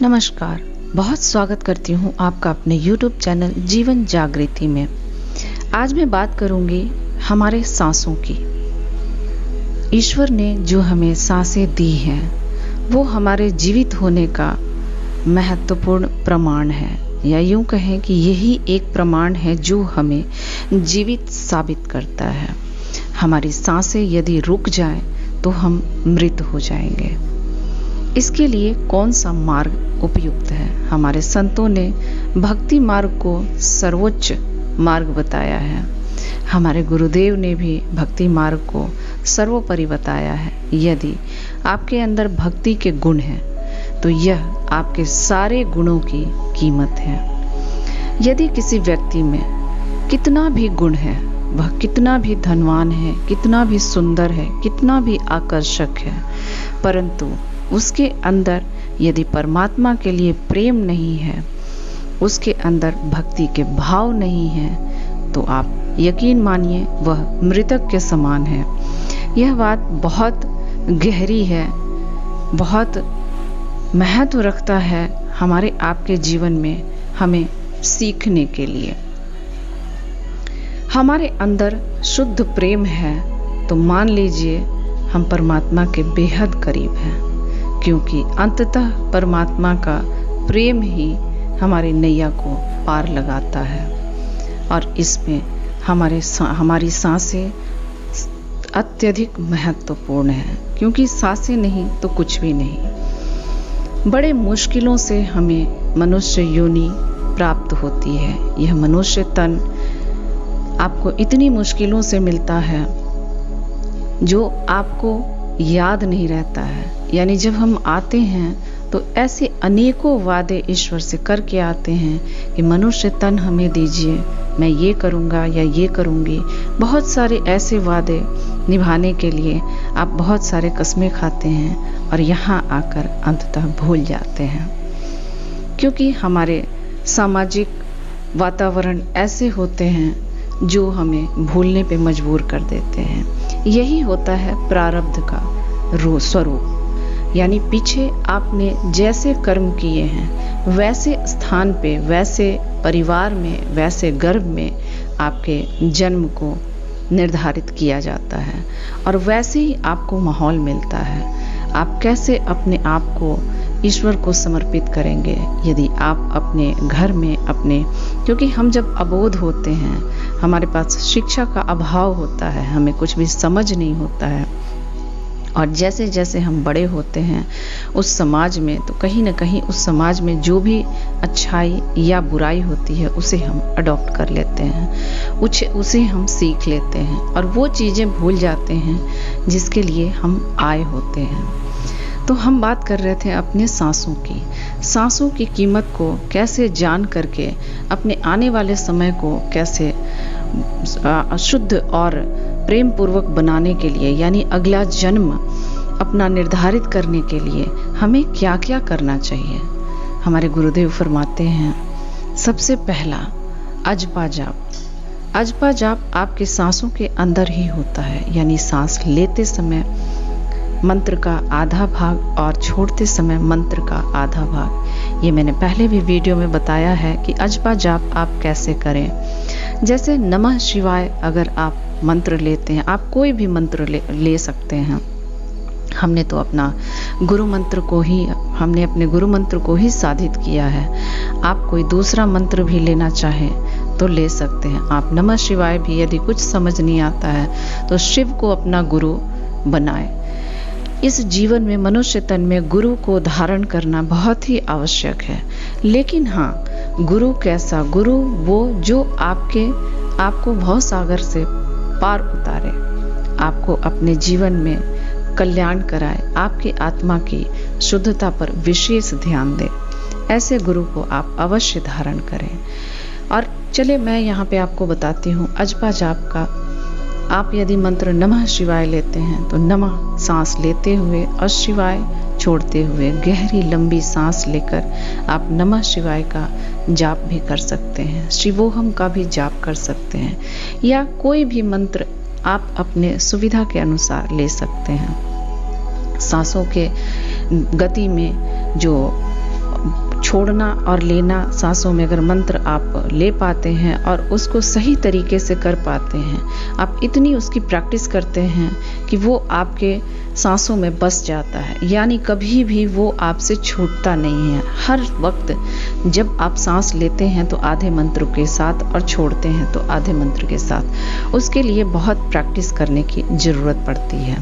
नमस्कार, बहुत स्वागत करती हूँ आपका अपने YouTube चैनल जीवन जागृति में। आज मैं बात करूँगी हमारे सांसों की। ईश्वर ने जो हमें सांसें दी हैं वो हमारे जीवित होने का महत्वपूर्ण प्रमाण है, या यूँ कहें कि यही एक प्रमाण है जो हमें जीवित साबित करता है। हमारी सांसें यदि रुक जाएं तो हम मृत हो जाएंगे। इसके लिए कौन सा मार्ग उपयुक्त है? हमारे संतों ने भक्ति मार्ग को सर्वोच्च मार्ग बताया है। हमारे गुरुदेव ने भी भक्ति मार्ग को सर्वोपरि बताया है। यदि आपके अंदर भक्ति के गुण हैं तो यह आपके सारे गुणों की कीमत है। यदि किसी व्यक्ति में कितना भी गुण है, वह कितना भी धनवान है, कितना भी सुंदर है, कितना भी आकर्षक है, परंतु उसके अंदर यदि परमात्मा के लिए प्रेम नहीं है, उसके अंदर भक्ति के भाव नहीं है, तो आप यकीन मानिए वह मृतक के समान है। यह बात बहुत गहरी है, बहुत महत्व रखता है हमारे आपके जीवन में हमें सीखने के लिए। हमारे अंदर शुद्ध प्रेम है तो मान लीजिए हम परमात्मा के बेहद करीब हैं, क्योंकि अंततः परमात्मा का प्रेम ही हमारी नैया को पार लगाता है। और इसमें हमारी सांसें अत्यधिक महत्वपूर्ण है, क्योंकि सांसें नहीं तो कुछ भी नहीं। बड़े मुश्किलों से हमें मनुष्य योनि प्राप्त होती है। यह मनुष्य तन आपको इतनी मुश्किलों से मिलता है जो आपको याद नहीं रहता है। यानी जब हम आते हैं तो ऐसे अनेकों वादे ईश्वर से करके आते हैं कि मनुष्य तन हमें दीजिए, मैं ये करूँगा या ये करूँगी। बहुत सारे ऐसे वादे निभाने के लिए आप बहुत सारे कस्में खाते हैं और यहाँ आकर अंततः भूल जाते हैं, क्योंकि हमारे सामाजिक वातावरण ऐसे होते हैं जो हमें भूलने पे मजबूर कर देते हैं। यही होता है प्रारब्ध का स्वरूप। यानी पीछे आपने जैसे कर्म किए हैं वैसे स्थान पे, वैसे परिवार में, वैसे गर्भ में आपके जन्म को निर्धारित किया जाता है और वैसे ही आपको माहौल मिलता है। आप कैसे अपने आप को ईश्वर को समर्पित करेंगे यदि आप अपने घर में क्योंकि हम जब अबोध होते हैं, हमारे पास शिक्षा का अभाव होता है, हमें कुछ भी समझ नहीं होता है, और जैसे जैसे हम बड़े होते हैं उस समाज में, तो कहीं ना कहीं उस समाज में जो भी अच्छाई या बुराई होती है उसे हम अडॉप्ट कर लेते हैं, उसे हम सीख लेते हैं और वो चीज़ें भूल जाते हैं जिसके लिए हम आए होते हैं। तो हम बात कर रहे थे अपने सांसों की कीमत को कैसे जान करके अपने आने वाले समय को कैसे शुद्ध और प्रेम पूर्वक बनाने के लिए, यानी अगला जन्म अपना निर्धारित करने के लिए हमें क्या क्या करना चाहिए। हमारे गुरुदेव फरमाते हैं, सबसे पहला अजपा जाप आपके सांसों के अंदर ही होता है। यानी सांस लेते समय मंत्र का आधा भाग और छोड़ते समय मंत्र का आधा भाग। ये मैंने पहले भी वीडियो में बताया है कि अजपा जाप आप कैसे करें। जैसे नमः शिवाय अगर आप मंत्र लेते हैं, आप कोई भी मंत्र ले सकते हैं। हमने अपने गुरु मंत्र को ही साधित किया है। आप कोई दूसरा मंत्र भी लेना चाहें तो ले सकते हैं। आप नमः शिवाय भी, यदि कुछ समझ नहीं आता है तो शिव को अपना गुरु बनाएं। इस जीवन में मनुष्य तन में गुरु को धारण करना बहुत ही आवश्यक है। लेकिन हाँ, गुरु कैसा? गुरु वो जो आपको भव सागर से पार उतारे, आपको अपने जीवन में कल्याण कराए, आपकी आत्मा की शुद्धता पर विशेष ध्यान दे। ऐसे गुरु को आप अवश्य धारण करें। और चले मैं यहाँ पे आपको बताती हूँ अजपा जाप का। आप यदि मंत्र नमः शिवाय लेते हैं तो नमः सांस लेते हुए और शिवाय छोड़ते हुए गहरी लंबी सांस लेकर आप नमः शिवाय का जाप भी कर सकते हैं, शिवोहम का भी जाप कर सकते हैं, या कोई भी मंत्र आप अपने सुविधा के अनुसार ले सकते हैं। सांसों के गति में जो छोड़ना और लेना सांसों में अगर मंत्र आप ले पाते हैं और उसको सही तरीके से कर पाते हैं, आप इतनी उसकी प्रैक्टिस करते हैं कि वो आपके सांसों में बस जाता है, यानी कभी भी वो आपसे छूटता नहीं है। हर वक्त जब आप सांस लेते हैं तो आधे मंत्र के साथ और छोड़ते हैं तो आधे मंत्र के साथ। उसके लिए बहुत प्रैक्टिस करने की ज़रूरत पड़ती है।